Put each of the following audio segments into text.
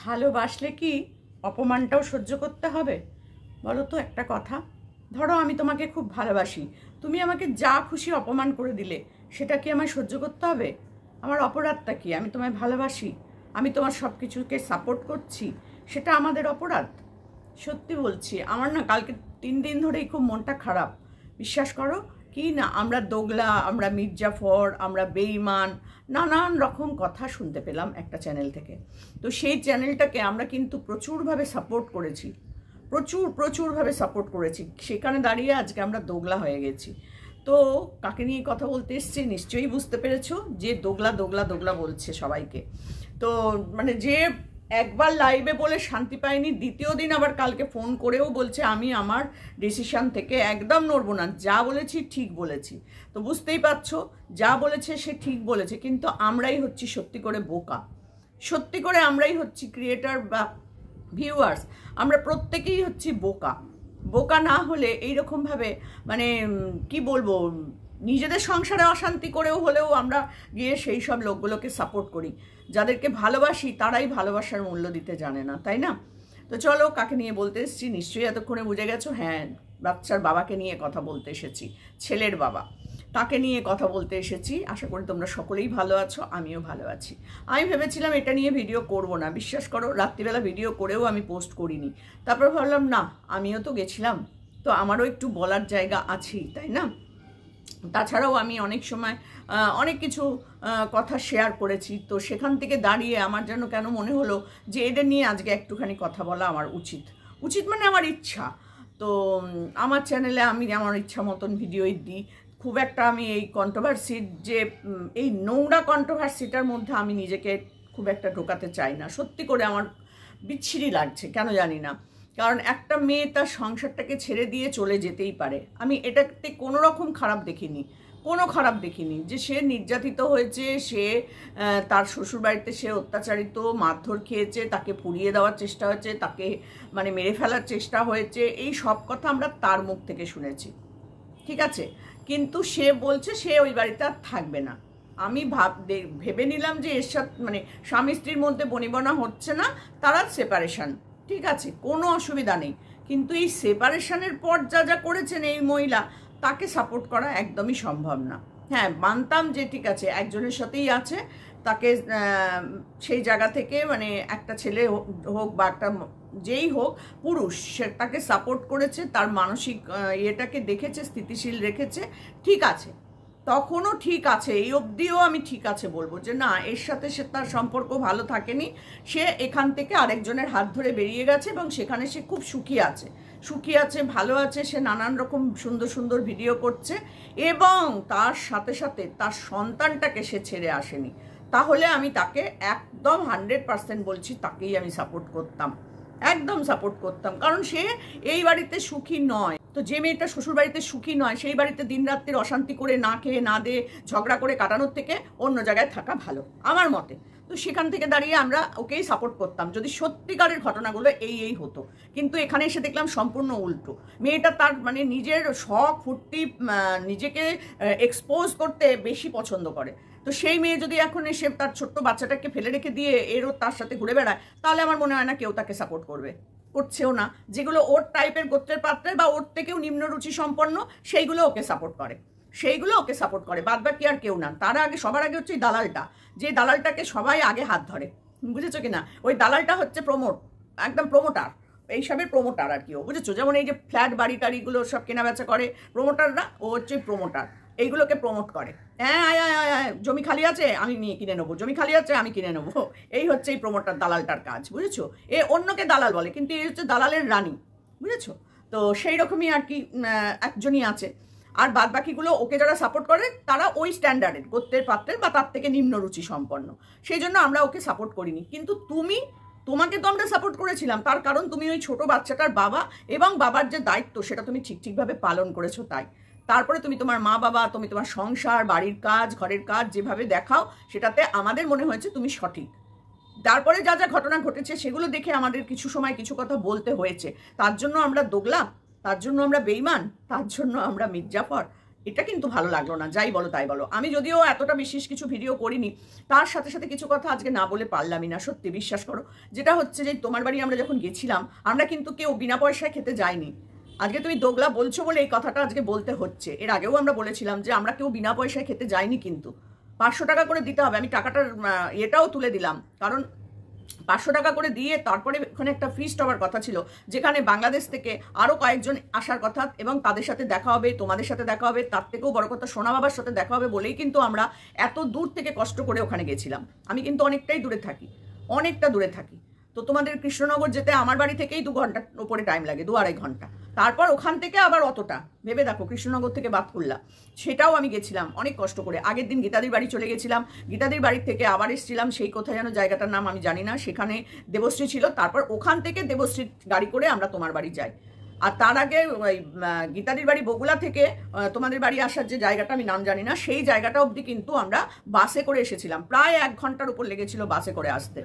ভালোবাসলে কি অপমানটাও সহ্য করতে হবে? বলো তো একটা কথা। ধরো আমি তোমাকে খুব ভালোবাসি, তুমি আমাকে যা খুশি অপমান করে দিলে, সেটা কি আমায় সহ্য করতে হবে? আমার অপরাধটা কি? আমি তোমায় ভালোবাসি, আমি তোমার সব কিছুকে সাপোর্ট করছি, সেটা আমাদের অপরাধ? সত্যি বলছি, আমার না কালকে 3 দিন ধরেই খুব মনটা খারাপ। বিশ্বাস করো কি না, আমরা দোগলা, আমরা মির্জাফর, আমরা বেঈমান, নানান রকম কথা শুনতে পেলাম একটা চ্যানেল থেকে। তো সেই চ্যানেলটাকে আমরা কিন্তু প্রচুরভাবে সাপোর্ট করেছি, প্রচুরভাবে সাপোর্ট করেছি। সেখানে দাঁড়িয়ে আজকে আমরা দোগলা হয়ে গেছি। তো কাকে নিয়ে কথা বলতে এসছি নিশ্চয়ই বুঝতে পেরেছো, যে দোগলা দোগলা দোগলা বলছে সবাইকে। তো মানে যে একবার লাইভে বলে শান্তি পায়নি, দ্বিতীয় দিন আবার কালকে ফোন করেও বলছে আমি আমার ডিসিশন থেকে একদম নড়বো না, যা বলেছি ঠিক বলেছি। তো বুঝতেই পারছো, যা বলেছে সে ঠিক বলেছে, কিন্তু আমরাই হচ্ছি সত্যি করে বোকা, সত্যি করে আমরাই হচ্ছি ক্রিয়েটার বা ভিউয়ার্স, আমরা প্রত্যেকেই হচ্ছি বোকা। বোকা না হলে এইরকমভাবে মানে কি বলবো, নিজেদের সংসারে অশান্তি করেও হলেও আমরা গিয়ে সেই সব লোকগুলোকে সাপোর্ট করি। যাদেরকে ভালোবাসি তারাই ভালোবাসার মূল্য দিতে জানে না, তাই না? তো চলো, কাকে নিয়ে বলতে এসেছি নিশ্চয়ই এতক্ষণে বুঝে গেছো। হ্যাঁ, বাচ্চার বাবাকে নিয়ে কথা বলতে এসেছি, ছেলের বাবা, তাকে নিয়ে কথা বলতে এসেছি। আশা করি তোমরা সকলেই ভালো আছো, আমিও ভালো আছি। আমি ভেবেছিলাম এটা নিয়ে ভিডিও করব না, বিশ্বাস করো রাত্রিবেলা ভিডিও করেও আমি পোস্ট করিনি। তারপর ভাবলাম না, আমিও তো গেছিলাম, তো আমারও একটু বলার জায়গা আছেই, তাই না? তাছাড়াও আমি অনেক সময় অনেক কিছু কথা শেয়ার করেছি, তো সেখান থেকে দাঁড়িয়ে আমার যেন কেন মনে হলো যে এদের নিয়ে আজকে একটুখানি কথা বলা আমার উচিত মানে আমার ইচ্ছা। তো আমার চ্যানেলে আমি আমার ইচ্ছা মতন ভিডিওই দিই। খুব একটা আমি এই কন্ট্রোভার্সির যে এই নোংরা কন্ট্রোভার্সিটার মধ্যে আমি নিজেকে খুব একটা ঢোকাতে চাই না। সত্যি করে আমার বিচ্ছিরি লাগছে, কেন জানি না। কারণ একটা মেয়ে তার সংসারটাকে ছেড়ে দিয়ে চলে যেতেই পারে, আমি এটাতে কোনো রকম খারাপ দেখিনি, যে সে নির্যাতিত হয়েছে, সে তার শ্বশুরবাড়িতে সে অত্যাচারিত, মারধর খেয়েছে, তাকে পুড়িয়ে দেওয়ার চেষ্টা হয়েছে, তাকে মানে মেরে ফেলার চেষ্টা হয়েছে, এই সব কথা আমরা তার মুখ থেকে শুনেছি, ঠিক আছে? কিন্তু সে বলছে সে ওই বাড়িতে আর থাকবে না। আমি ভেবে নিলাম যে এর সাথে মানে স্বামী স্ত্রীর মধ্যে বনিবনা হচ্ছে না, তারা সেপারেশন, ঠিক আছে, কোনো অসুবিধা নেই। কিন্তু এই সেপারেশনের পর যা যা করেছেন এই মহিলা, তাকে সাপোর্ট করা একদমই সম্ভব না। হ্যাঁ, মানতাম যে ঠিক আছে একজনের সাথেই আছে, তাকে সেই জায়গা থেকে মানে একটা ছেলে হোক বা একটা যেই হোক পুরুষ, সে তাকে সাপোর্ট করেছে, তার মানসিক ইয়েটাকে দেখেছে, স্থিতিশীল রেখেছে, ঠিক আছে, তখনও ঠিক আছে, এই অবধিও আমি ঠিক আছে বলবো যে না, এর সাথে সে তার সম্পর্ক ভালো থাকেনি, সে এখান থেকে আরেকজনের হাত ধরে বেরিয়ে গেছে এবং সেখানে সে খুব সুখী আছে, ভালো আছে, সে নানান রকম সুন্দর সুন্দর ভিডিও করছে এবং তার সাথে সাথে তার সন্তানটাকে সে ছেড়ে আসেনি। তাহলে আমি তাকে একদম 100% বলছি, তাকেই আমি সাপোর্ট করতাম, একদম সাপোর্ট করতাম। কারণ সে এই বাড়িতে সুখী নয়। তো যে মেয়েটা শ্বশুর বাড়িতে সুখী নয়, সেই বাড়িতে দিন রাত্রির অশান্তি করে না খেয়ে না দিয়ে ঝগড়া করে কাটানোর থেকে অন্য জায়গায় থাকা ভালো আমার মতে। তো সেখান থেকে দাঁড়িয়ে আমরা ওকেই সাপোর্ট করতাম যদি সত্যিকারের ঘটনাগুলো এই হতো। কিন্তু এখানে এসে দেখলাম সম্পূর্ণ উল্টো। মেয়েটা তার মানে নিজের শখ ফুর্তি, নিজেকে এক্সপোজ করতে বেশি পছন্দ করে। তো সেই মেয়ে যদি এখন এসে তার ছোট্ট বাচ্চাটাকে ফেলে রেখে দিয়ে এরও তার সাথে ঘুরে বেড়ায়, তাহলে আমার মনে হয় না কেউ তাকে সাপোর্ট করবে, করছেও না। যেগুলো ওর টাইপের গোত্রের পাত্রের বা ওর থেকেও নিম্ন রুচি সম্পন্ন, সেইগুলো ওকে সাপোর্ট করে, বাদ বাকি আর কেউ না। তার আগে সবার আগে হচ্ছে দালালটা, যে দালালটাকে সবাই আগে হাত ধরে, বুঝেছো কিনা? ওই দালালটা হচ্ছে একদম প্রমোটার, এইসবের প্রমোটার আর কি, ও বুঝেছো? যেমন এই যে ফ্ল্যাট বাড়ি টাড়িগুলো সব কেনা বেচা করে প্রমোটাররা, ও হচ্ছে প্রমোটার, এইগুলোকে প্রমোট করে। হ্যাঁ, জমি খালি আছে আমি নিয়ে কিনে নেবো, জমি খালি আছে আমি কিনে নেবো, এই হচ্ছে এই প্রমোটার দালালটার কাজ, বুঝেছো? এ অন্যকে দালাল বলে, কিন্তু এই হচ্ছে দালালের রানী, বুঝেছো? তো সেই রকমই আর কি একজনই আছে। আর বাদ বাকিগুলো ওকে যারা সাপোর্ট করে তারা ওই স্ট্যান্ডার্ডের গোত্রের পাত্রের বা তার থেকে নিম্ন রুচি সম্পন্ন, সেই জন্য আমরা ওকে সাপোর্ট করিনি। কিন্তু তোমাকে তো আমরা সাপোর্ট করেছিলাম, তার কারণ তুমি ওই ছোট বাচ্চাটার বাবা এবং বাবার যে দায়িত্ব সেটা তুমি ঠিকভাবে পালন করেছো, তাই। তারপরে তুমি তোমার মা বাবা, তুমি তোমার সংসার, বাড়ির কাজ, ঘরের কাজ যেভাবে দেখাও, সেটাতে আমাদের মনে হয়েছে তুমি সঠিক। তারপরে যা যা ঘটনা ঘটেছে সেগুলো দেখে আমাদের কিছু সময় কিছু কথা বলতে হয়েছে। তার জন্য আমরা দোগলা, তার জন্য আমরা বেঈমান, তার জন্য আমরা মির্জাফর, এটা কিন্তু ভালো লাগলো না। যাই বলো তাই বলো, আমি যদিও এতটা বিশেষ কিছু ভিডিও করিনি, তার সাথে সাথে কিছু কথা আজকে না বলে পারলামই না, সত্যি বিশ্বাস করো। যেটা হচ্ছে যে তোমার বাড়ি আমরা যখন গেছিলাম, আমরা কিন্তু কেউ বিনা পয়সায় খেতে যাইনি। আজকে তুমি দোগলা বলছো বলে এই কথাটা আজকে বলতে হচ্ছে। এর আগেও আমরা বলেছিলাম যে আমরা কেউ বিনা পয়সায় খেতে যাইনি, কিন্তু 500 টাকা করে দিতে হবে। আমি টাকাটার এটাও তুলে দিলাম, কারণ 500 টাকা করে দিয়ে তারপরে ওখানে একটা ফিস্ট হওয়ার কথা ছিল, যেখানে বাংলাদেশ থেকে আরও কয়েকজন আসার কথা এবং তাদের সাথে দেখা হবে, তোমাদের সাথে দেখা হবে, তার থেকেও বড় কথা সোনা বাবার সাথে দেখা হবে বলেই কিন্তু আমরা এত দূর থেকে কষ্ট করে ওখানে গেছিলাম। আমি কিন্তু অনেকটাই দূরে থাকি, অনেকটা দূরে থাকি। তো তোমাদের কৃষ্ণনগর যেতে আমার বাড়ি থেকেই 2 ঘন্টার উপরে টাইম লাগে, 2-2.5 ঘন্টা। তারপর ওখান থেকে আবার অতটা ভেবে দেখো, কৃষ্ণনগর থেকে বাতকুল্লা, সেটাও আমি গেছিলাম অনেক কষ্ট করে। আগের দিন গীতাদির বাড়ি চলে গেছিলাম, গীতাদির বাড়ির থেকে আবার এসেছিলাম সেই কোথায় যেন জায়গাটার নাম আমি জানি না, সেখানে দেবশ্রী ছিল। তারপর ওখান থেকে দেবশ্রীর গাড়ি করে আমরা তোমার বাড়ি যাই। আর তার আগে ওই গীতাদির বাড়ি বগুলা থেকে তোমাদের বাড়ি আসার যে জায়গাটা আমি নাম জানি না, সেই জায়গাটা অবধি কিন্তু আমরা বাসে করে এসেছিলাম। প্রায় 1 ঘন্টার উপর লেগেছিল বাসে করে আসতে।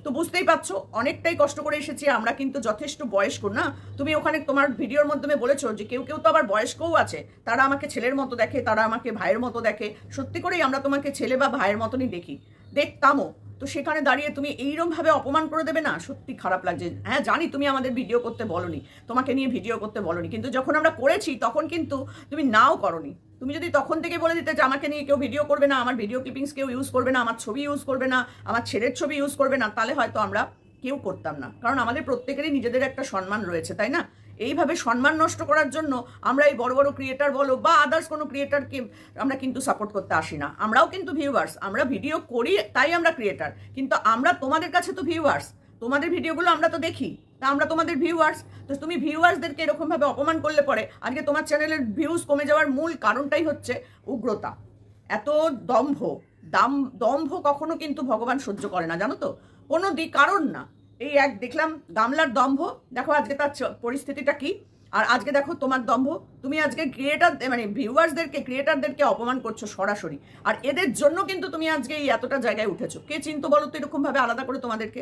তো বুঝতেই পারছো অনেকটাই কষ্ট করে এসেছি আমরা, কিন্তু যথেষ্ট বয়স্ক না। তুমি ওখানে তোমার ভিডিওর মাধ্যমে বলেছো যে কেউ কেউ তো আবার বয়স্কও আছে, তারা আমাকে ছেলের মতো দেখে, তারা আমাকে ভাইয়ের মতো দেখে। সত্যি করেই আমরা তোমাকে ছেলে বা ভাইয়ের মতনই দেখি, দেখতামও। তো সেখানে দাঁড়িয়ে তুমি এইরকমভাবে অপমান করে দেবে না, সত্যি খারাপ লাগছে। হ্যাঁ জানি তুমি আমাদের ভিডিও করতে বলোনি, তোমাকে নিয়ে ভিডিও করতে বলোনি, কিন্তু যখন আমরা করেছি তখন কিন্তু তুমি নাও করনি। তুমি যদি তখন থেকে বলে দিতে যে আমাকে নিয়ে কেউ ভিডিও করবে না, আমার ভিডিও ক্লিপিংস কেউ ইউজ করবে না, আমার ছবি ইউজ করবে না, আমার ছেলের ছবি ইউজ করবে না, তাহলে হয়তো আমরা কেউ করতাম না। কারণ আমাদের প্রত্যেকেরই নিজেদের একটা সম্মান রয়েছে, তাই না? এইভাবে সম্মান নষ্ট করার জন্য আমরা এই বড় বড় ক্রিয়েটার বলো বা আদার্স কোনো ক্রিয়েটারকে আমরা কিন্তু সাপোর্ট করতে আসি না। আমরাও কিন্তু ভিউয়ার্স, আমরা ভিডিও করি তাই আমরা ক্রিয়েটার, কিন্তু আমরা তোমাদের কাছে তো ভিউয়ার্স, তোমাদের ভিডিওগুলো আমরা তো দেখি, তা আমরা তোমাদের ভিউয়ার্স। তো তুমি ভিউয়ার্সদেরকে এরকমভাবে অপমান করলে পরে আজকে তোমার চ্যানেলের ভিউজ কমে যাওয়ার মূল কারণটাই হচ্ছে উগ্রতা, এত দম্ভ। দম্ভ কখনো কিন্তু ভগবান সহ্য করে না, জানো তো, কোনো কারণ না। এই এক দেখলাম গামলার দম্ভ, দেখো আজকে তার পরিস্থিতিটা কি। আর আজকে দেখো তোমার দম্ভ, তুমি আজকে ক্রিয়েটার মানে ভিউয়ার্সদেরকে ক্রিয়েটারদেরকে অপমান করছো সরাসরি। আর এদের জন্য কিন্তু তুমি আজকে এই এতটা জায়গায় উঠেছো। কে চিনতো বলো তো এরকমভাবে আলাদা করে তোমাদেরকে?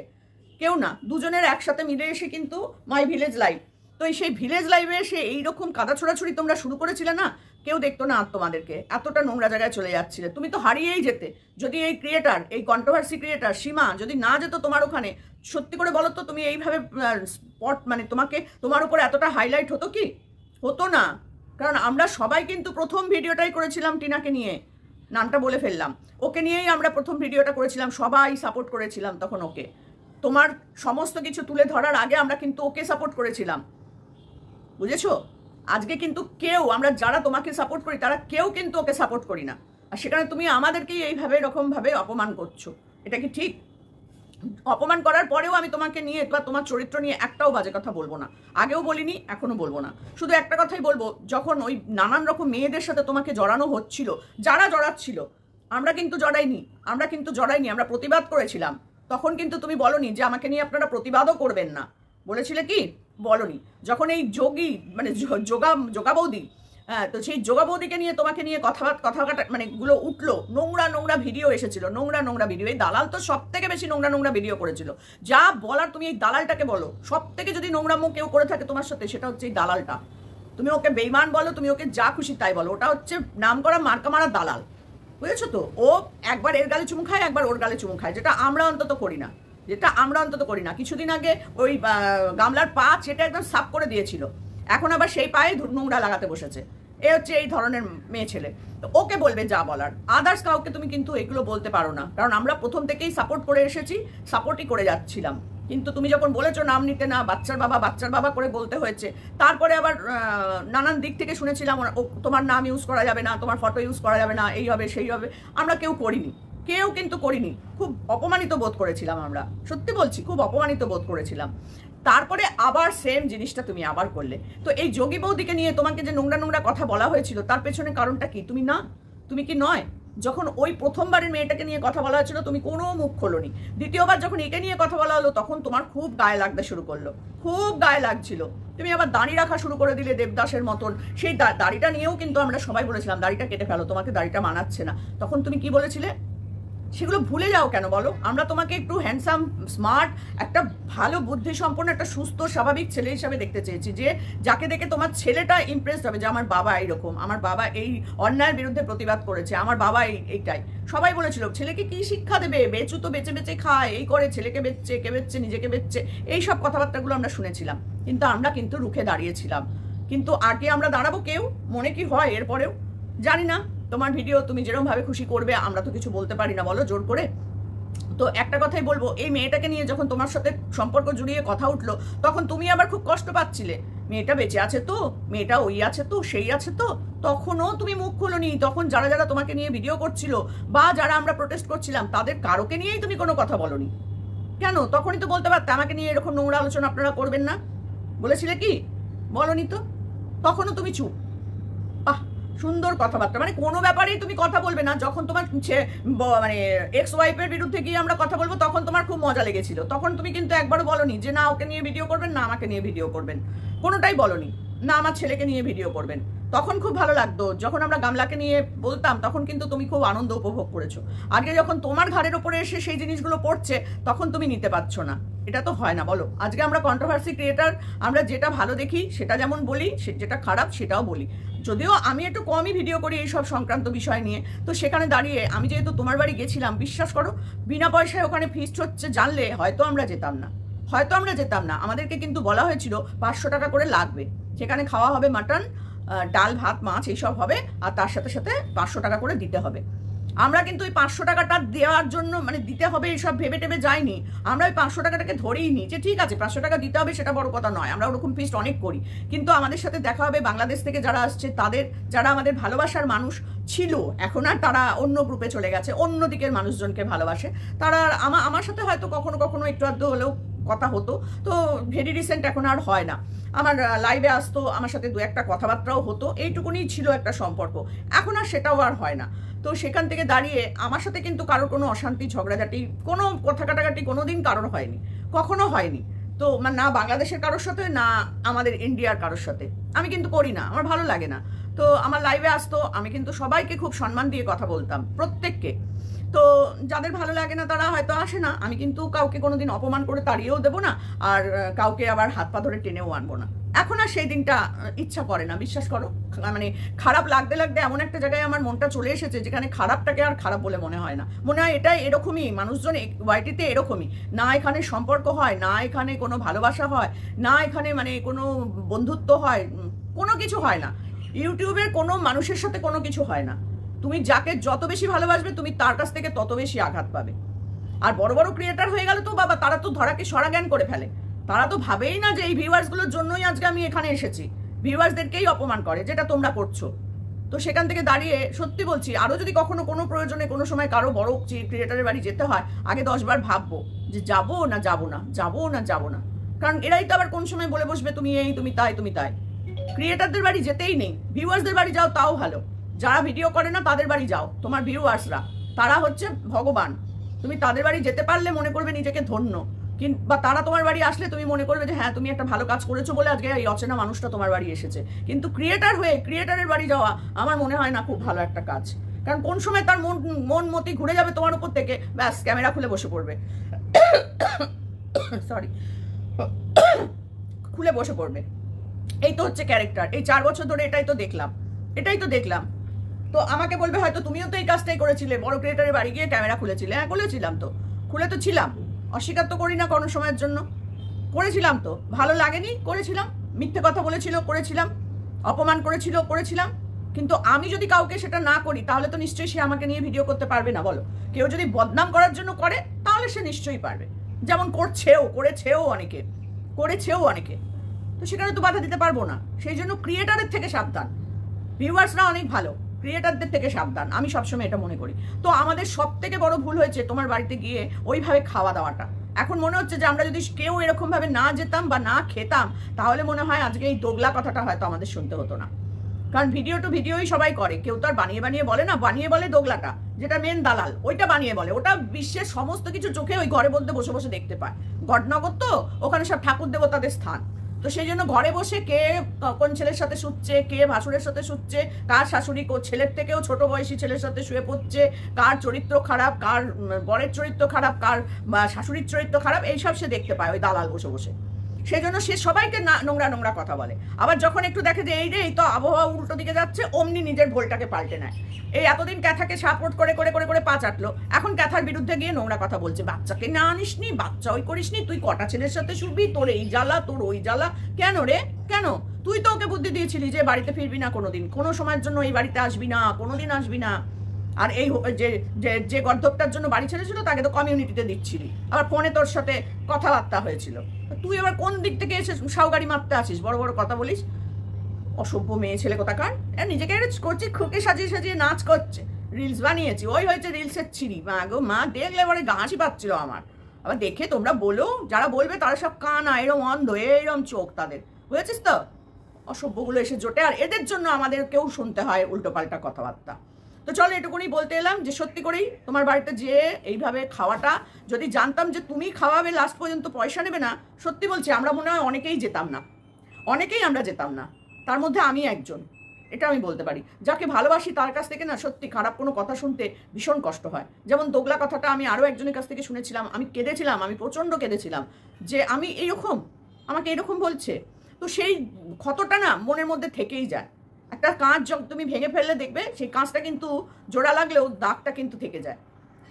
কেউ না। দুজনের একসাথে মিলে এসে কিন্তু মাই ভিলেজ লাইভ, তো সেই ভিলেজ লাইভে এসে এইরকম কাদা ছোড়াছুড়ি তোমরা শুরু করেছিলে না, কেউ দেখতো না আর তোমাদেরকে। এতটা নোংরা জায়গায় চলে যাচ্ছিলে, তুমি তো হারিয়েই যেতে যদি এই ক্রিয়েটার, এই কন্ট্রোভার্সি ক্রিয়েটার সীমা যদি না যেত তোমার ওখানে। সত্যি করে বলো তো, তুমি এইভাবে স্পট মানে তোমাকে তোমার উপরে এতটা হাইলাইট হতো কি? হতো না। কারণ আমরা সবাই কিন্তু প্রথম ভিডিওটাই করেছিলাম টিনাকে নিয়ে, নামটা বলে ফেললাম, ওকে নিয়েই আমরা প্রথম ভিডিওটা করেছিলাম, সবাই সাপোর্ট করেছিলাম তখন ওকে। তোমার সমস্ত কিছু তুলে ধরার আগে আমরা কিন্তু ওকে সাপোর্ট করেছিলাম, বুঝেছো? আজকে কিন্তু কেউ, আমরা যারা তোমাকে সাপোর্ট করি তারা কেউ কিন্তু ওকে সাপোর্ট করি না। আর সেখানে তুমি আমাদেরকেই এইভাবে এরকমভাবে অপমান করছো, এটা কি ঠিক? অপমান করার পরেও আমি তোমাকে নিয়ে বা তোমার চরিত্র নিয়ে একটাও বাজে কথা বলবো না, আগেও বলিনি এখনো বলবো না। শুধু একটা কথাই বলবো, যখন ওই নানান রকম মেয়েদের সাথে তোমাকে জড়ানো হচ্ছিল, যারা জড়াচ্ছিল, আমরা কিন্তু জড়াইনি, আমরা প্রতিবাদ করেছিলাম। তখন কিন্তু তুমি বলনি যে আমাকে নিয়ে আপনারা প্রতিবাদও করবেন না, বলেছিলে কি? বলনি। যখন এই যোগী মানে যোগা বৌদি, হ্যাঁ, তো সেই যোগা বৌদিকে নিয়ে তোমাকে নিয়ে কথা কাটা মানে গুলো উঠলো, নোংরা ভিডিও এসেছিল, নোংরা ভিডিও। এই দালাল তো সব থেকে বেশি নোংরা ভিডিও করেছিল। যা বলার তুমি এই দালালটাকে বলো, সব থেকে যদি নোংরামো কেউ করে থাকে তোমার সাথে, সেটা হচ্ছে এই দালালটা। তুমি ওকে বেইমান বলো, তুমি ওকে যা খুশি তাই বলো, ওটা হচ্ছে নাম করা মার্কা মারা দালাল, বুঝেছো তো? ও একবার এর গালে চুমু খায়, একবার ওর গালে চুমু খায়, যেটা আমরা অন্তত করি না। কিছুদিন আগে ওই গামলার পা চেটে একদম সাফ করে দিয়েছিল, এখন আবার সেই পায়ে নোংরা লাগাতে বসেছে। এ হচ্ছে এই ধরনের মেয়ে ছেলে। তো ওকে বলবে যা বলার, আদার্স কাউকে তুমি কিন্তু এগুলো বলতে পারো না, কারণ আমরা প্রথম থেকেই সাপোর্ট করে এসেছি, সাপোর্টই করে যাচ্ছিলাম। কিন্তু তুমি যখন বলেছো নাম নিতে না, বাচ্চার বাবা করে বলতে হয়েছে। তারপরে আবার নানান দিক থেকে শুনেছিলাম তোমার নাম ইউজ করা যাবে না, তোমার ফটো ইউজ করা যাবে না, এই হবে সেই হবে। আমরা কেউ কিন্তু করিনি। খুব অপমানিত বোধ করেছিলাম আমরা, সত্যি বলছি, খুব অপমানিত বোধ করেছিলাম। তারপরে আবার সেম জিনিসটা তুমি আবার করলে। তো এই যোগী বৌদিকে নিয়ে তোমাকে যে নোংরা কথা বলা হয়েছিল, তার পেছনে কারণটা কি? তুমি কি নয়? যখন ওই প্রথমবারের মেয়েটাকে নিয়ে কথা বলা হয়েছিল তুমি কোনো মুখ খোলোনি। দ্বিতীয়বার যখন একে নিয়ে কথা বলা হলো তখন তোমার খুব গায়ে লাগতে শুরু করলো, খুব গায়ে লাগছিল। তুমি আবার দাড়ি রাখা শুরু করে দিলে দেবদাসের মতন। সেই দাড়িটা নিয়েও কিন্তু আমরা সবাই বলেছিলাম দাড়িটা কেটে ফেলো, তোমাকে দাড়িটা মানাচ্ছে না। তখন তুমি কি বলেছিলে? সেগুলো ভুলে যাও কেন বলো? আমরা তোমাকে একটু হ্যান্ডসাম, স্মার্ট, একটা ভালো বুদ্ধি সম্পন্ন, একটা সুস্থ স্বাভাবিক ছেলে হিসাবে দেখতে চেয়েছি, যে যাকে দেখে তোমার ছেলেটা ইমপ্রেসড হবে যে আমার বাবা এইরকম, আমার বাবা এই অন্যায়ের বিরুদ্ধে প্রতিবাদ করেছে, আমার বাবা এইটাই। সবাই বলেছিল ছেলেকে কি শিক্ষা দেবে, বেচু তো বেচে বেচে খায়, এই করে, ছেলেকে বেচছে, কে বেচছে, নিজেকে বেচছে, এইসব কথাবার্তাগুলো আমরা শুনেছিলাম। কিন্তু আমরা কিন্তু রুখে দাঁড়িয়েছিলাম। কিন্তু আগে আমরা দাঁড়াবো কেউ? মনে কি হয় এরপরেও? জানি না, তোমার ভিডিও তুমি যেরকম ভাবে খুশি করবে, আমরা তো কিছু বলতে পারি না বলো জোর করে। তো একটা কথাই বলবো, এই মেয়েটাকে নিয়ে যখন তোমার সাথে সম্পর্ক জুড়িয়ে কথা উঠলো, তখন তুমি আবার খুব কষ্ট পাচ্ছিলে, মেয়েটা বেঁচে আছে তো, মেয়েটা ওই আছে তো, সেই আছে তো, তখনও তুমি মুখ খোলোনি। তখন যারা যারা তোমাকে নিয়ে ভিডিও করছিল বা যারা আমরা প্রোটেস্ট করছিলাম, তাদের কারোকে নিয়েই তুমি কোনো কথা বলোনি কেন? তখনই তো বলতে পারতে আমাকে নিয়ে এরকম নোংরা আলোচনা আপনারা করবেন না, বলেছিলে কি? বলনি তো, তখনও তুমি চুপ। আহ, সুন্দর কথাবার্তা, মানে কোনো ব্যাপারেই তুমি কথা বলবে না। যখন তোমার মানে এক্স ওয়াইফের বিরুদ্ধে গিয়ে আমরা কথা বলবো, তখন তোমার খুব মজা লেগেছিল। তখন তুমি কিন্তু একবারও বলনি যে না ওকে নিয়ে ভিডিও করবেন, না আমাকে নিয়ে ভিডিও করবেন, কোনোটাই বলনি। না আমার ছেলেকে নিয়ে ভিডিও করবেন, তখন খুব ভালো লাগতো। যখন আমরা গামলাকে নিয়ে বলতাম, তখন কিন্তু তুমি খুব আনন্দ উপভোগ করেছো। আজকে যখন তোমার ঘাড়ের ওপরে এসে সেই জিনিসগুলো পড়ছে, তখন তুমি নিতে পারছো না। এটা তো হয় না বলো? আজকে আমরা কন্ট্রোভার্সি ক্রিয়েটার, আমরা যেটা ভালো দেখি সেটা যেমন বলি, যেটা খারাপ সেটাও বলি। যদিও আমি একটু কমই ভিডিও করি এইসব সংক্রান্ত বিষয় নিয়ে, তো সেখানে দাঁড়িয়ে আমি যেহেতু তোমার বাড়ি গেছিলাম, বিশ্বাস করো বিনা পয়সায় ওখানে ফিস্ট হচ্ছে জানলে হয়তো আমরা যেতাম না, আমাদেরকে কিন্তু বলা হয়েছিল 500 টাকা করে লাগবে, সেখানে খাওয়া হবে মাটন, ডাল ভাত মাছ এইসব হবে, আর তার সাথে সাথে 500 টাকা করে দিতে হবে। আমরা কিন্তু ওই 500 টাকাটা দেওয়ার জন্য, মানে দিতে হবে এইসব ভেবে টেবে যাইনি। আমরা ওই 500 টাকাটাকে ধরেই নিই যে ঠিক আছে 500 টাকা দিতে হবে, সেটা বড় কথা নয়। আমরা ওরকম ফিস্ট অনেক করি, কিন্তু আমাদের সাথে দেখা হবে বাংলাদেশ থেকে যারা আসছে, তাদের যারা আমাদের ভালোবাসার মানুষ ছিল, এখন আর তারা অন্য গ্রুপে চলে গেছে, অন্য দিকের মানুষজনকে ভালোবাসে, তারা আমার সাথে হয়তো কখনো কখনো একটু আধটু হলেও কথা হতো। তো ভেরি রিসেন্ট এখন আর হয় না, আমার লাইভে আসতো, আমার সাথে দু একটা কথাবার্তাও হতো, এইটুকুনি ছিল একটা সম্পর্ক। এখন আর সেটাও আর হয় না। তো সেখান থেকে দাঁড়িয়ে আমার সাথে কিন্তু কারোর কোনো অশান্তি, ঝগড়াঝাটি, কোনো কথা কাটাকাটি কোনোদিন কারোর হয়নি, কখনো হয়নি। তো না বাংলাদেশের কারোর সাথে, না আমাদের ইন্ডিয়ার কারোর সাথে। আমি কিন্তু করি না, আমার ভালো লাগে না। তো আমার লাইভে আসতো, আমি কিন্তু সবাইকে খুব সম্মান দিয়ে কথা বলতাম, প্রত্যেককে। তো যাদের ভালো লাগে না তারা হয়তো আসে না। আমি কিন্তু কাউকে কোনোদিন অপমান করে তাড়িয়েও দেবো না, আর কাউকে আবার হাত পা ধরে টেনেও আনবো না। এখন আর সেই দিনটা ইচ্ছা করে না, বিশ্বাস করো। মানে খারাপ লাগতে লাগতে এমন একটা জায়গায় আমার মনটা চলে এসেছে, যেখানে খারাপটাকে আর খারাপ বলে মনে হয় না। মনে হয় এটাই এরকমই, মানুষজন ওয়াইটিতে এরকমই, না এখানে সম্পর্ক হয়, না এখানে কোনো ভালোবাসা হয়, না এখানে মানে কোনো বন্ধুত্ব হয়, কোনো কিছু হয় না। ইউটিউবের কোনো মানুষের সাথে কোনো কিছু হয় না। তুমি যাকে যত বেশি ভালোবাসবে, তুমি তার কাছ থেকে তত বেশি আঘাত পাবে। আর বড় বড় ক্রিয়েটার হয়ে গেল তো বাবা, তারা তো ধরাকে সরা জ্ঞান করে ফেলে। তারা তো ভাবেই না যে এই ভিউয়ার্সগুলোর জন্যই আজকে আমি এখানে এসেছি, ভিউয়ার্সদেরকেই অপমান করে, যেটা তোমরা করছো। তো সেখান থেকে দাঁড়িয়ে সত্যি বলছি, আরও যদি কখনো কোনো প্রয়োজনে কোনো সময় কারো বড় ক্রিয়েটারের বাড়ি যেতে হয়, আগে 10 বার ভাববো যে যাবো না যাবো না, যাবো না যাবো না। কারণ এরাই তো আবার কোন সময় বলে বসবে তুমি এই, তুমি তাই, তুমি তাই। ক্রিয়েটারদের বাড়ি যেতেই নেই, ভিউয়ার্সদের বাড়ি যাও তাও ভালো। যারা ভিডিও করে না তাদের বাড়ি যাও, তোমার ভিউয়ার্সরা তারা হচ্ছে ভগবান। তুমি তাদের বাড়ি যেতে পারলে মনে করবে নিজেকে ধন্য, বা তারা তোমার বাড়ি আসলে তুমি মনে করবে যে হ্যাঁ তুমি একটা ভালো কাজ করেছো বলে আজকে এই অচেনা মানুষটা তোমার বাড়ি এসেছে। কিন্তু ক্রিয়েটার হয়ে ক্রিয়েটারের বাড়ি যাওয়া আমার মনে হয় না খুব ভালো একটা কাজ। কারণ কোন সময় তার মন মতি ঘুরে যাবে তোমার উপর থেকে, ব্যাস ক্যামেরা খুলে বসে পড়বে, সরি, খুলে বসে পড়বে। এই তো হচ্ছে ক্যারেক্টার। এই 4 বছর ধরে এটাই তো দেখলাম। তো আমাকে বলবে হয়তো তুমিও তো এই কাজটাই করেছিলে, বড় ক্রিয়েটারের বাড়ি গিয়ে ক্যামেরা খুলেছিলে। হ্যাঁ খুলেছিলাম তো, খুলে তো ছিলাম, অস্বীকার তো করি না কোনো সময়ের জন্য। করেছিলাম তো, ভালো লাগেনি করেছিলাম, মিথ্যে কথা বলেছিল করেছিলাম, অপমান করেছিলাম। কিন্তু আমি যদি কাউকে সেটা না করি, তাহলে তো নিশ্চয়ই সে আমাকে নিয়ে ভিডিও করতে পারবে না বলো। কেউ যদি বদনাম করার জন্য করে, তাহলে সে নিশ্চয়ই পারবে, যেমন করেছেও অনেকে। তো সেখানে তো বাধা দিতে পারবো না। সেই জন্য ক্রিয়েটারের থেকে সাবধান, ভিউয়ার্সরা অনেক ভালো, ক্রিয়েটারদের থেকে সাবধান, আমি সবসময় এটা মনে করি। তো আমাদের সব থেকে বড় ভুল হয়েছে তোমার বাড়িতে গিয়ে ওইভাবে খাওয়া দাওয়াটা। এখন মনে হচ্ছে যে আমরা যদি কেউ এরকম ভাবে না যেতাম বা না খেতাম, তাহলে মনে হয় আজকে এই দোগলা কথাটা হয়তো আমাদের শুনতে হতো না। কারণ ভিডিও টু ভিডিওই সবাই করে, কেউ তো আর বানিয়ে বলে না। বানিয়ে বলে দোগলাটা, যেটা মেন দালাল, ওইটা বানিয়ে বলে। ওটা বিশ্বের সমস্ত কিছু চোখে ওই ঘরে বলতে বসে বসে দেখতে পায়। গডনগর তো, ওখানে সব ঠাকুর দেবতাদের স্থান। তো তো সেই জন্য ঘরে বসে কে কোন ছেলের সাথে শুচ্ছে, কে ভাসুরের সাথে শুচ্ছে, কার শাশুড়ি ছেলের থেকেও ছোট বয়সী ছেলের সাথে শুয়ে পড়ছে, কার চরিত্র খারাপ, কার বরের চরিত্র খারাপ, কার শাশুড়ির চরিত্র খারাপ, এইসব সে দেখতে পায় ওই দালাল বসে বসে। সেই জন্য সে সবাইকে নোংরা নোংরা কথা বলে। আবার যখন একটু দেখে যে এই তো আবহাওয়া উল্টো দিকে যাচ্ছে, অমনি নিজের ভোলটাকে পাল্টে নেয়। এই এতদিন ক্যাথাকে সাপোর্ট করে করে করে করে পা চাটলো, এখন ক্যাথার বিরুদ্ধে গিয়ে নোংরা কথা বলছে। বাচ্চাকে না আনিসনি, বাচ্চা ওই করিসনি, তুই কটা ছেলের সাথে শুবি, তোর এই জ্বালা, তোর ওই জ্বালা, কেন রে কেন? তুই তো ওকে বুদ্ধি দিয়েছিলি যে বাড়িতে ফিরবি না কোনোদিন, কোনো সময়ের জন্য এই বাড়িতে আসবি না, কোনোদিন আসবি না। আর এই যে গর্ধবটার জন্য বাড়ি ছেড়েছিল তাকে তো কমিউনিটিতে দিচ্ছিলি, আবার ফোনে তোর সাথে কথাবার্তা হয়েছিল। তুই আবার কোন দিক থেকে এসে সাউগাড়ি মারতে আসিস, বড় বড় কথা বলিস, অসভ্য মেয়ে ছেলে কোথাকার। নিজেকে করছি খুকে সাজিয়ে সাজিয়ে নাচ করছে, রিলস বানিয়েছি, ওই হয়েছে রিলসের ছিঁড়ি। মা গো মা, দেখলে পরে হাসি পাচ্ছিল আমার। আবার দেখে তোমরা বলো, যারা বলবে তারা সব কানা, এরম অন্ধ, এরম চোখ তাদের, বুঝেছিস তো? অসভ্যগুলো এসে জোটে, আর এদের জন্য আমাদেরকেও শুনতে হয় উল্টোপাল্টা কথাবার্তা। তো চলো এটুকুনি বলতে এলাম যে সত্যি করেই তোমার বাড়িতে যে এইভাবে খাওয়াটা, যদি জানতাম যে তুমি খাওয়াবে লাস্ট পর্যন্ত পয়সা নেবে না, সত্যি বলছি আমরা মনে হয় অনেকেই যেতাম না, অনেকেই আমরা যেতাম না, তার মধ্যে আমি একজন। এটা আমি বলতে পারি, যাকে ভালোবাসি তার কাছ থেকে না সত্যি খারাপ কোনো কথা শুনতে ভীষণ কষ্ট হয়। যেমন দোগলা কথাটা আমি আরও একজনের কাছ থেকে শুনেছিলাম, আমি কেঁদেছিলাম, আমি প্রচণ্ড কেঁদেছিলাম যে আমি এইরকম, আমাকে এরকম বলছে। তো সেই ক্ষতটা না মনের মধ্যে থেকেই যায়। একটা কাঁচ যখন তুমি ভেঙে ফেললে দেখবে সেই কাঁচটা কিন্তু জোড়া লাগলেও দাগটা কিন্তু থেকে যায়।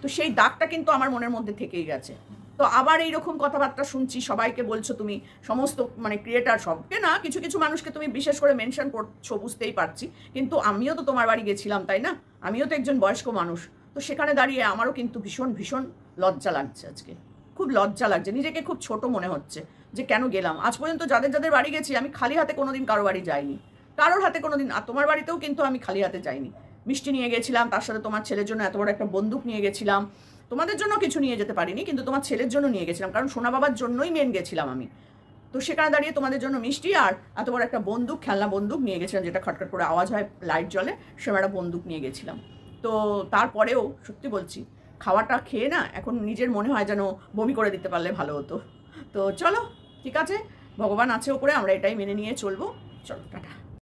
তো সেই দাগটা কিন্তু আমার মনের মধ্যে থেকেই গেছে। তো আবার এইরকম কথাবার্তা শুনছি, সবাইকে বলছো তুমি, সমস্ত মানে ক্রিয়েটার, সবকে না, কিছু কিছু মানুষকে তুমি বিশেষ করে মেনশন করছো, বুঝতেই পারছি। কিন্তু আমিও তো তোমার বাড়ি গেছিলাম, তাই না? আমিও তো একজন বয়স্ক মানুষ। তো সেখানে দাঁড়িয়ে আমারও কিন্তু ভীষণ ভীষণ লজ্জা লাগছে আজকে, খুব লজ্জা লাগছে, নিজেকে খুব ছোট মনে হচ্ছে যে কেন গেলাম। আজ পর্যন্ত যাদের যাদের বাড়ি গেছি আমি খালি হাতে কোনোদিন কারো বাড়ি যাইনি, কারোর হাতে কোনোদিন। আর তোমার বাড়িতেও কিন্তু আমি খালি হাতে যাইনি, মিষ্টি নিয়ে গেছিলাম, তার সাথে তোমার ছেলের জন্য এত বড় একটা বন্দুক নিয়ে গেছিলাম। তোমাদের জন্য কিছু নিয়ে যেতে পারিনি, কিন্তু তোমার ছেলের জন্য নিয়ে গেছিলাম, কারণ সোনা বাবার জন্যই মেন গেছিলাম আমি। তো সেখানে দাঁড়িয়ে তোমাদের জন্য মিষ্টি আর এত বড় একটা বন্দুক, খেলনা বন্দুক নিয়ে গেছিলাম, যেটা খটখট করে আওয়াজ হয়, লাইট জ্বলে, সেরকম একটা বন্দুক নিয়ে গেছিলাম। তো তারপরেও সত্যি বলছি, খাওয়াটা খেয়ে না এখন নিজের মনে হয় যেন বমি করে দিতে পারলে ভালো হতো। তো চলো ঠিক আছে, ভগবান আছে ওপরে, আমরা এটাই মেনে নিয়ে চলবো। চলো টাটা।